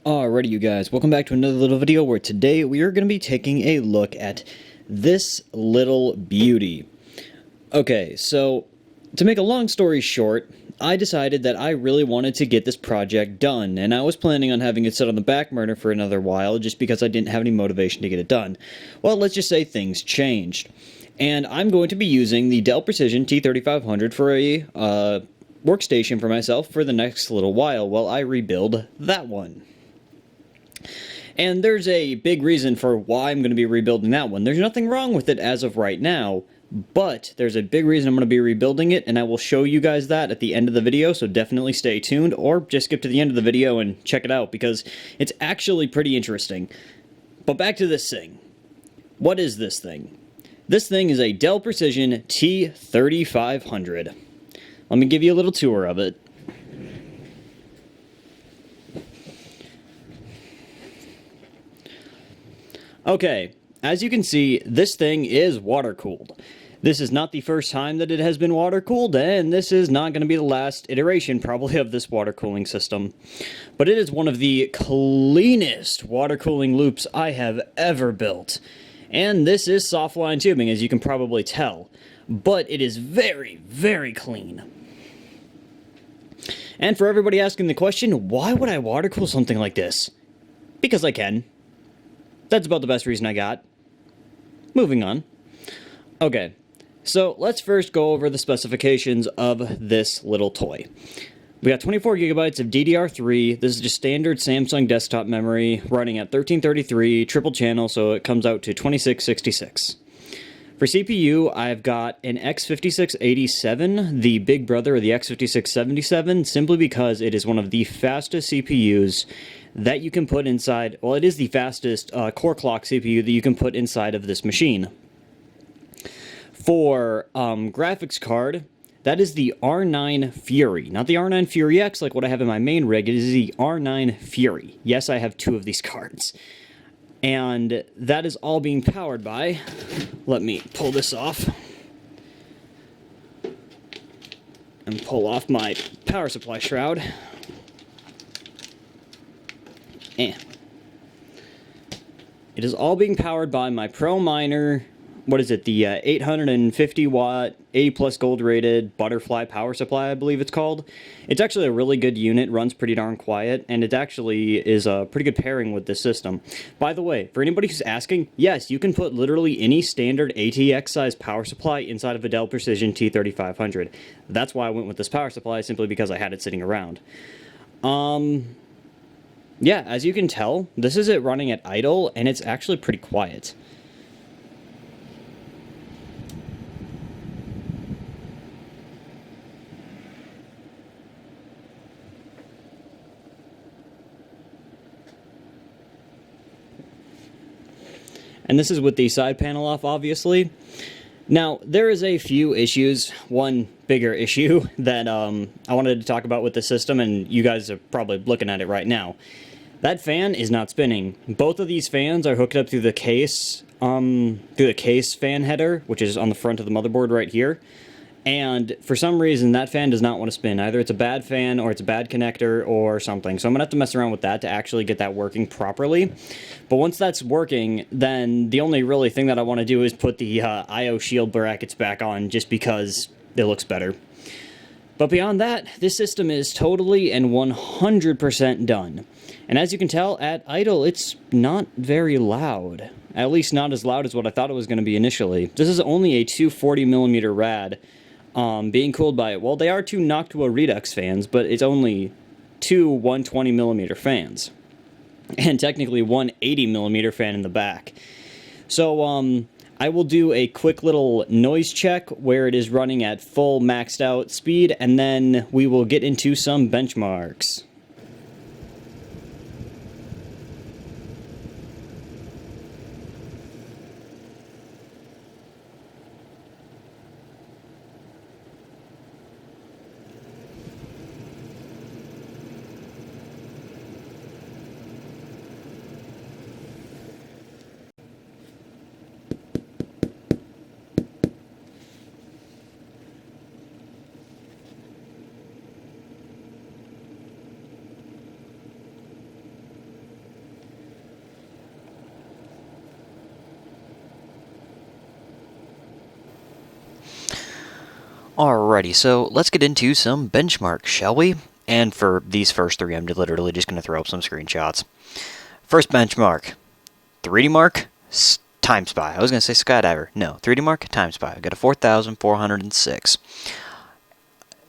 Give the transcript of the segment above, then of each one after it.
Alrighty, you guys, welcome back to another little video where today we are going to be taking a look at this little beauty. Okay, so to make a long story short, I decided that I really wanted to get this project done, and I was planning on having it sit on the back burner for another while just because I didn't have any motivation to get it done. Well, let's just say things changed, and I'm going to be using the Dell Precision T3500 for a workstation for myself for the next little while I rebuild that one. And there's a big reason for why I'm going to be rebuilding that one. There's nothing wrong with it as of right now, but there's a big reason I'm going to be rebuilding it, and I will show you guys that at the end of the video, so definitely stay tuned, or just skip to the end of the video and check it out, because it's actually pretty interesting. But back to this thing. What is this thing? This thing is a Dell Precision T3500. Let me give you a little tour of it. Okay, as you can see, this thing is water-cooled. This is not the first time that it has been water-cooled, and this is not going to be the last iteration, probably, of this water cooling system. But it is one of the cleanest water cooling loops I have ever built. And this is soft-line tubing, as you can probably tell. But it is very, very clean. And for everybody asking the question, why would I water cool something like this? Because I can. That's about the best reason I got. Moving on. Okay, so let's first go over the specifications of this little toy. We got 24 gigabytes of DDR3. This is just standard Samsung desktop memory running at 1333, triple channel, so it comes out to 2666. For CPU, I've got an X5687, the big brother of the X5677, simply because it is one of the fastest CPUs that you can put inside. Well, it is the fastest core clock CPU that you can put inside of this machine. For graphics card, that is the R9 Fury. Not the R9 Fury X like what I have in my main rig, it is the R9 Fury. Yes, I have two of these cards. And that is all being powered by, let me pull this off, and pull off my power supply shroud. It is all being powered by my Pro Miner, what is it, the 850 watt, 80 plus gold rated butterfly power supply, I believe it's called. It's actually a really good unit, runs pretty darn quiet, and it actually is a pretty good pairing with this system. By the way, for anybody who's asking, yes, you can put literally any standard ATX size power supply inside of a Dell Precision T3500. That's why I went with this power supply, simply because I had it sitting around. Yeah, as you can tell, this is it running at idle, and it's actually pretty quiet. And this is with the side panel off, obviously. Now, there is a few issues, one bigger issue that I wanted to talk about with the system, and you guys are probably looking at it right now. That fan is not spinning. Both of these fans are hooked up through the case fan header, which is on the front of the motherboard right here. And for some reason, that fan does not want to spin. Either it's a bad fan, or it's a bad connector, or something. So I'm going to have to mess around with that to actually get that working properly. But once that's working, then the only really thing that I want to do is put the I/O shield brackets back on, just because it looks better. But beyond that, this system is totally and 100% done. And as you can tell, at idle, it's not very loud. At least not as loud as what I thought it was going to be initially. This is only a 240mm rad. Being cooled by, well, they are two Noctua Redux fans, but it's only two 120mm fans. And technically one 80mm fan in the back. So, I will do a quick little noise check where it is running at full maxed out speed, and then we will get into some benchmarks. Alrighty, so let's get into some benchmarks, shall we? And for these first three, I'm literally just going to throw up some screenshots. First benchmark, 3D Mark, Time Spy. I was going to say Skydiver. No, 3D Mark, Time Spy. I got a 4,406.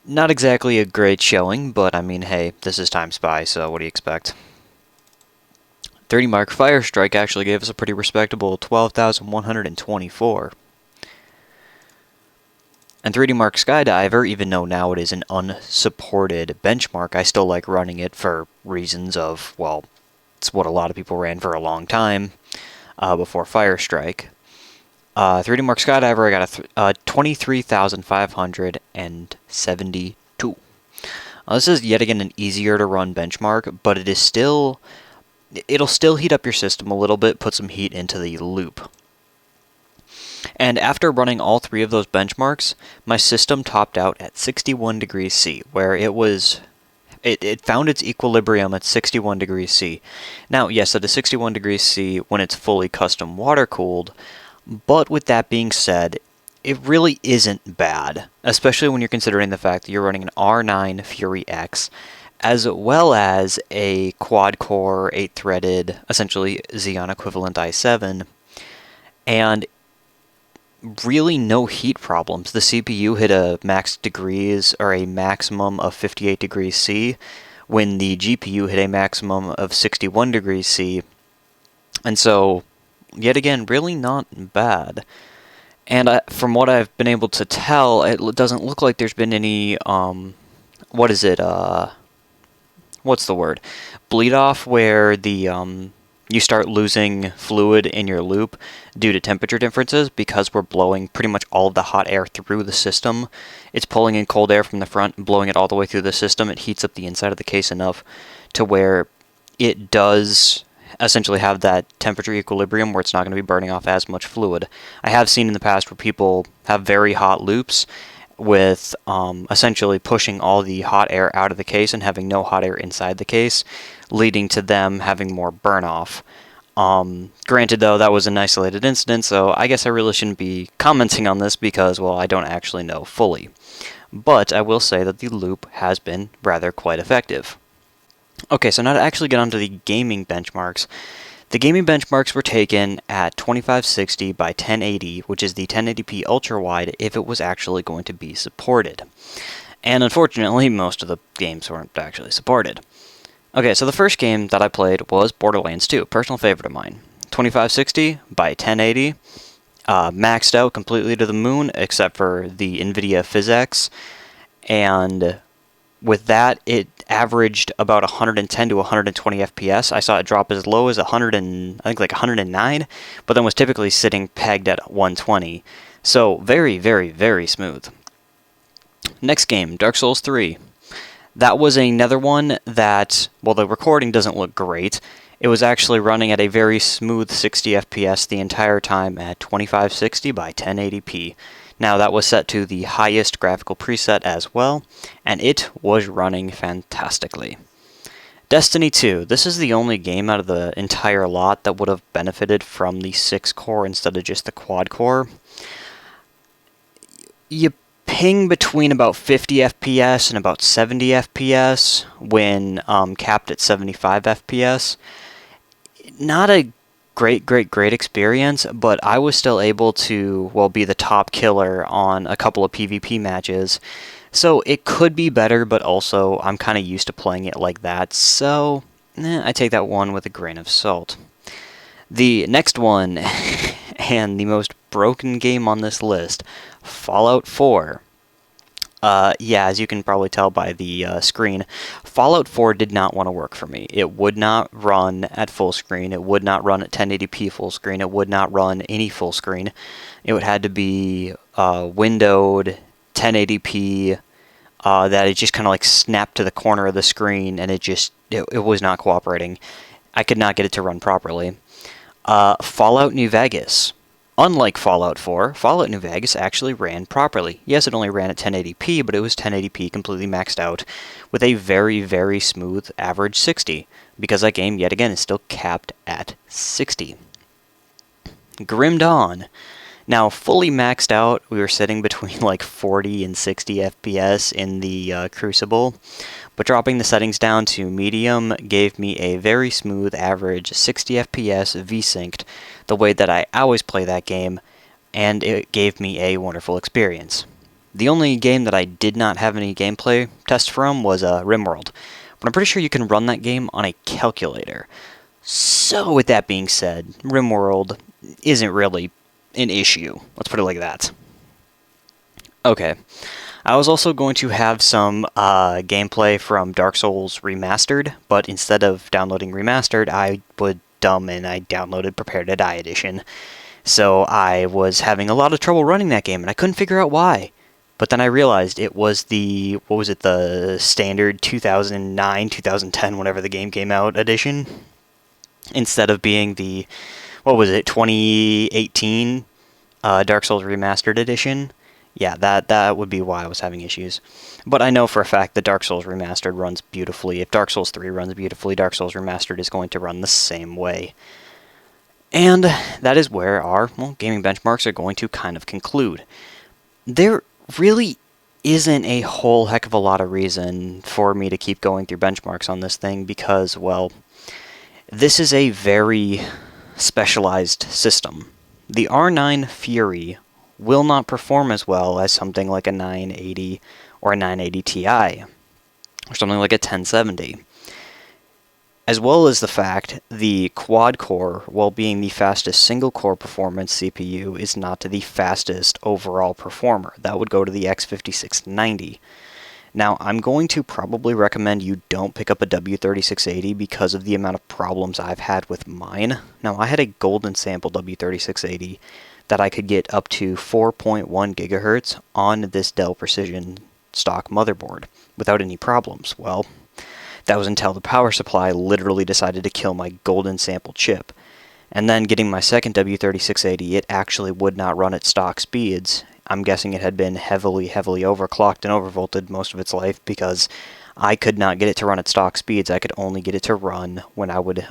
Not exactly a great showing, but I mean, hey, this is Time Spy, so what do you expect? 3D Mark Fire Strike actually gave us a pretty respectable 12,124. And 3D Mark Skydiver, even though now it is an unsupported benchmark, I still like running it for reasons of, well, it's what a lot of people ran for a long time before Fire Strike. 3D Mark Skydiver, I got a 23,572. This is yet again an easier to run benchmark, but it is still, it'll still heat up your system a little bit, put some heat into the loop. And after running all three of those benchmarks, my system topped out at 61 degrees C, where it found its equilibrium at 61 degrees C. Now, yes, it is 61 degrees C when it's fully custom water cooled, but with that being said, it really isn't bad, especially when you're considering the fact that you're running an R9 Fury X, as well as a quad-core, 8-threaded, essentially Xeon equivalent i7, and really no heat problems. The CPU hit a max degrees, or a maximum of 58 degrees C, when the GPU hit a maximum of 61 degrees C, and so, yet again, really not bad. And from what I've been able to tell, it doesn't look like there's been any, what's the word? Bleed off, where the, you start losing fluid in your loop due to temperature differences, because we're blowing pretty much all of the hot air through the system. It's pulling in cold air from the front and blowing it all the way through the system. It heats up the inside of the case enough to where it does essentially have that temperature equilibrium where it's not going to be burning off as much fluid. I have seen in the past where people have very hot loops with essentially pushing all the hot air out of the case and having no hot air inside the case, leading to them having more burn off. Granted, though, that was an isolated incident, so I guess I really shouldn't be commenting on this because, well, I don't actually know fully. But I will say that the loop has been rather quite effective. Okay, so now to actually get onto the gaming benchmarks. The gaming benchmarks were taken at 2560 by 1080, which is the 1080p ultra-wide if it was actually going to be supported. And unfortunately, most of the games weren't actually supported. Okay, so the first game that I played was Borderlands 2, personal favorite of mine. 2560 by 1080, maxed out completely to the moon, except for the NVIDIA PhysX, and with that, it averaged about 110 to 120 FPS. I saw it drop as low as 109, but then was typically sitting pegged at 120. So very, very, very smooth. Next game, Dark Souls 3. That was another one that, well, the recording doesn't look great. It was actually running at a very smooth 60 FPS the entire time at 2560 by 1080p. Now, that was set to the highest graphical preset as well, and it was running fantastically. Destiny 2. This is the only game out of the entire lot that would have benefited from the 6-core instead of just the quad-core. You ping between about 50 FPS and about 70 FPS when capped at 75 FPS. Not a great experience, but I was still able to, well, be the top killer on a couple of PvP matches. So it could be better, but also I'm kind of used to playing it like that, so I take that one with a grain of salt. The next one, and the most broken game on this list, Fallout 4. Yeah, as you can probably tell by the screen, Fallout 4 did not want to work for me. It would not run at full screen. It would not run at 1080p full screen. It would not run any full screen. It would had to be windowed 1080p. That it just kind of like snapped to the corner of the screen, and it was not cooperating. I could not get it to run properly. Fallout New Vegas. Unlike Fallout 4, Fallout New Vegas actually ran properly. Yes, it only ran at 1080p, but it was 1080p completely maxed out with a very, very smooth average 60, because that game, yet again, is still capped at 60. Grim Dawn. Now, fully maxed out, we were sitting between like 40 and 60 FPS in the Crucible, but dropping the settings down to medium gave me a very smooth average 60 FPS V-synced, the way that I always play that game, and it gave me a wonderful experience. The only game that I did not have any gameplay test from was RimWorld, but I'm pretty sure you can run that game on a calculator. So with that being said, RimWorld isn't really an issue. Let's put it like that. Okay. I was also going to have some gameplay from Dark Souls Remastered, but instead of downloading Remastered, I would dumb and I downloaded Prepare to Die Edition. So I was having a lot of trouble running that game, and I couldn't figure out why. But then I realized it was the standard 2009, 2010, whenever the game came out edition, instead of being the, 2018 Dark Souls Remastered edition. Yeah, that would be why I was having issues. But I know for a fact that Dark Souls Remastered runs beautifully. If Dark Souls 3 runs beautifully, Dark Souls Remastered is going to run the same way. And that is where our gaming benchmarks are going to kind of conclude. There really isn't a whole heck of a lot of reason for me to keep going through benchmarks on this thing because, well, this is a very specialized system. The R9 Fury will not perform as well as something like a 980 or a 980 Ti, or something like a 1070. As well as the fact the quad-core, while being the fastest single-core performance CPU, is not the fastest overall performer. That would go to the X5690. Now, I'm going to probably recommend you don't pick up a W3680 because of the amount of problems I've had with mine. Now, I had a golden sample W3680 that I could get up to 4.1 gigahertz on this Dell Precision stock motherboard without any problems. Well, that was until the power supply literally decided to kill my golden sample chip. And then getting my second W3680, it actually would not run at stock speeds. I'm guessing it had been heavily overclocked and overvolted most of its life because I could not get it to run at stock speeds. I could only get it to run when I would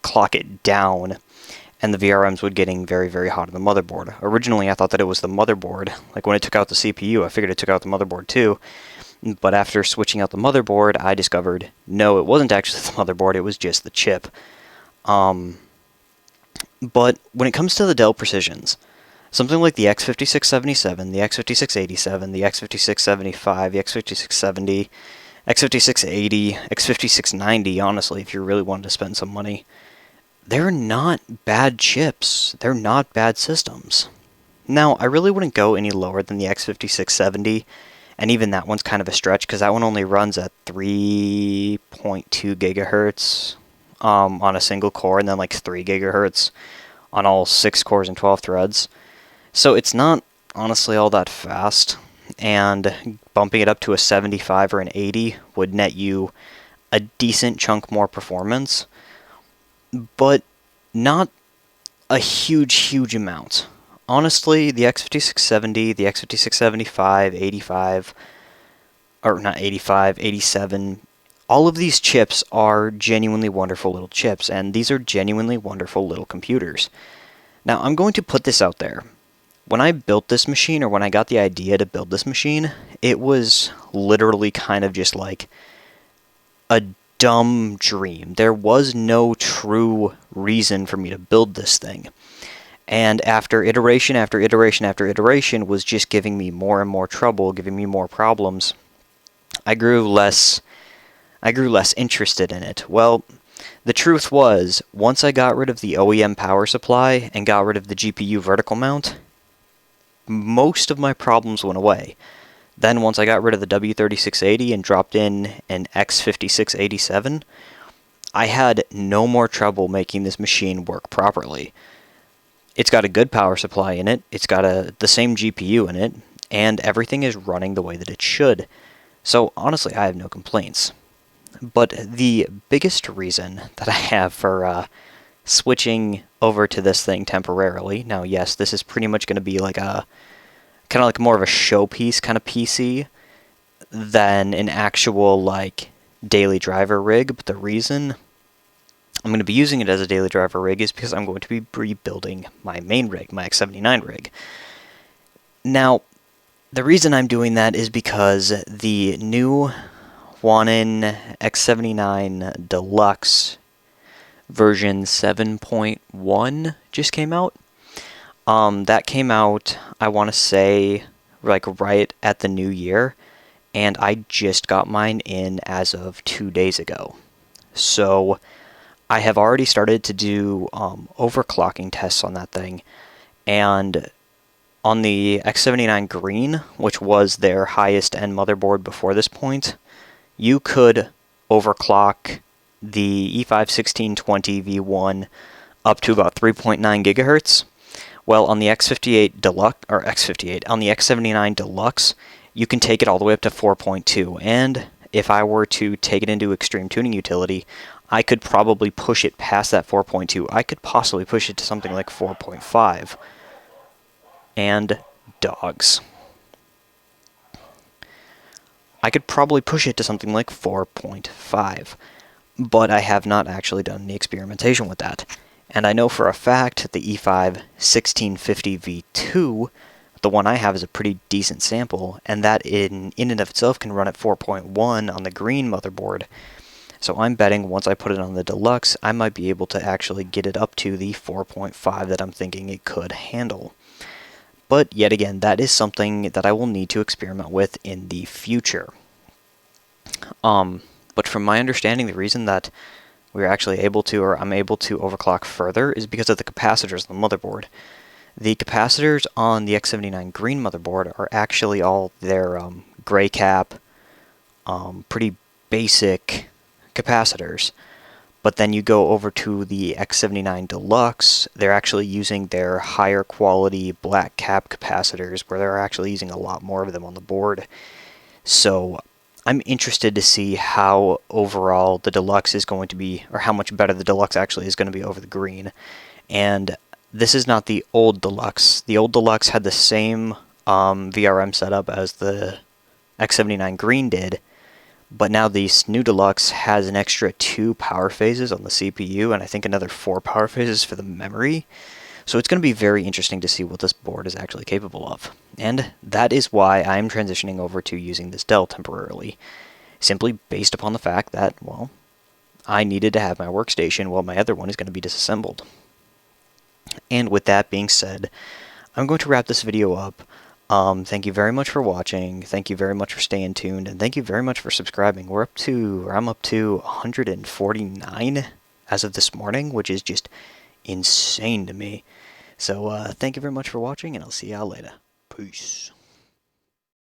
clock it down, and the VRMs would getting very hot on the motherboard. Originally, I thought that it was the motherboard. Like when it took out the CPU, I figured it took out the motherboard too. But after switching out the motherboard, I discovered, no, it wasn't actually the motherboard, it was just the chip. But when it comes to the Dell Precisions, something like the X5677, the X5687, the X5675, the X5670, X5680, X5690, honestly, if you really wanted to spend some money, they're not bad chips. They're not bad systems. Now, I really wouldn't go any lower than the X5670, and even that one's kind of a stretch because that one only runs at 3.2 gigahertz on a single core, and then like 3 gigahertz on all 6 cores and 12 threads. So it's not honestly all that fast, and bumping it up to a 75 or an 80 would net you a decent chunk more performance, but not a huge amount. Honestly, the X5670, the X5675, 85, or not 85, 87, all of these chips are genuinely wonderful little chips, and these are genuinely wonderful little computers. Now, I'm going to put this out there. When I built this machine, or when I got the idea to build this machine, it was literally kind of just like a dumb dream. There was no true reason for me to build this thing. And after iteration after iteration after iteration was just giving me more and more trouble, giving me more problems, I grew less interested in it. Well, the truth was, once I got rid of the OEM power supply and got rid of the GPU vertical mount, most of my problems went away. Then once I got rid of the W3680 and dropped in an X5687, I had no more trouble making this machine work properly. It's got a good power supply in it, it's got the same GPU in it, and everything is running the way that it should. So honestly, I have no complaints. But the biggest reason that I have for switching over to this thing temporarily, now yes, this is pretty much going to be like a kind of like more of a showpiece kind of PC than an actual like daily driver rig, but the reason I'm going to be using it as a daily driver rig is because I'm going to be rebuilding my main rig, my X79 rig. Now, the reason I'm doing that is because the new Wanin X79 Deluxe version 7.1 just came out. That came out, I want to say, like right at the new year, and I just got mine in as of 2 days ago. So I have already started to do overclocking tests on that thing, and on the X79 Green, which was their highest end motherboard before this point, you could overclock the E5-1620 V1 up to about 3.9 gigahertz. Well, on the X58 Deluxe, or X58, on the X79 Deluxe, you can take it all the way up to 4.2, and if I were to take it into extreme tuning utility, I could probably push it past that 4.2. I could possibly push it to something like 4.5. And dogs. I could probably push it to something like 4.5, but I have not actually done any experimentation with that. And I know for a fact the E5-1650 V2, the one I have, is a pretty decent sample, and that in and of itself can run at 4.1 on the green motherboard. So I'm betting once I put it on the Deluxe, I might be able to actually get it up to the 4.5 that I'm thinking it could handle. But yet again, that is something that I will need to experiment with in the future. But from my understanding, the reason that we're actually able to, or I'm able to overclock further, is because of the capacitors on the motherboard. The capacitors on the X79 Green motherboard are actually all their gray cap, pretty basic capacitors. But then you go over to the X79 Deluxe, they're actually using their higher quality black cap capacitors, where they're actually using a lot more of them on the board. So I'm interested to see how overall the Deluxe is going to be, or how much better the Deluxe actually is going to be over the Green. And this is not the old Deluxe. The old Deluxe had the same VRM setup as the X79 Green did, but now this new Deluxe has an extra 2 power phases on the CPU, and I think another 4 power phases for the memory. So it's going to be very interesting to see what this board is actually capable of. And that is why I'm transitioning over to using this Dell temporarily. Simply based upon the fact that, well, I needed to have my workstation while my other one is going to be disassembled. And with that being said, I'm going to wrap this video up. Thank you very much for watching, thank you very much for staying tuned, and thank you very much for subscribing. I'm up to 149 as of this morning, which is just insane to me. So, thank you very much for watching, and I'll see y'all later. Peace.